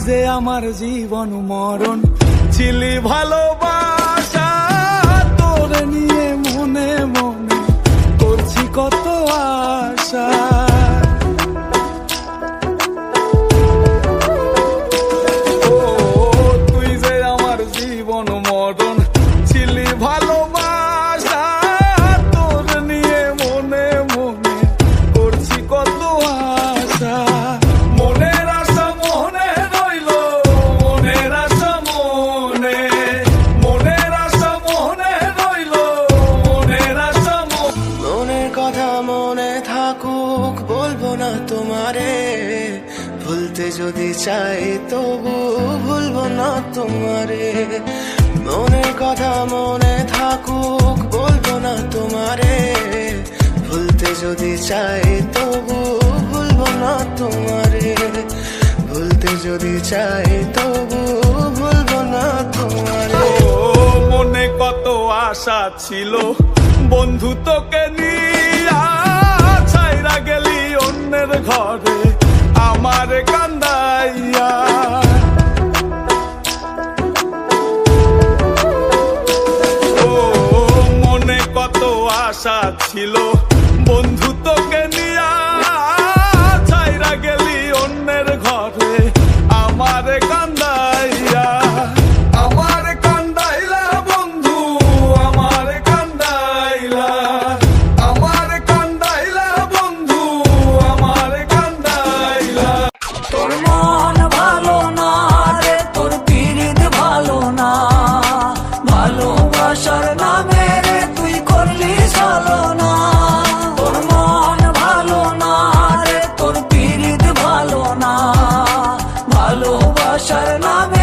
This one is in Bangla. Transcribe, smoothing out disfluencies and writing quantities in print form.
যে আমার জীবন মরণ ছিলি ভালোবাসা, তোর নিয়ে মনে মনে করছি কত আশা। ও তুই যে আমার জীবন মরণ ছিলি ভালোবাসা, তোর নিয়ে মনে মনে করছি কত আশা। মনের আশা মনে রইল, মনের আশা মনে, মনের আশা মনে রইল, মনের আশা মনের কথা মনে থাকুক বলবো না তোমারে, ভুলতে যদি চাই তবু ভুলবো না তোমারে। মনের কথা মনে থাকুক বলবো না তোমারে, ভুলতে যদি চাই তবু ভুলবো না তোমারে, ভুলতে যদি চাই তবু ভুলবো না তোমারে। মনে কত আশা ছিল বন্ধু তোকে নিয়া, ছাইরা গেলি অন্যের ঘরে আমার কান্দাইয়া। ও মনে কত আশা ছিল বন্ধু তোকে নিয়া, ছাইরা গেলি অন্যের ঘরে আমার কান্দাইয়া। আমার কান্দাইলা বন্ধু, আমার কান্দাইলা, আমার কান্দাইলা বন্ধু, আমার কান্দাইলা। তোর মন ভালো না রে, তোর পীড়িত ভালো না, ভালোবাসার নামে রে তুই করলি ছলনা। তোর মন ভালো না রে, তোর পীড়িত ভালো না, ভালোবাসার নামে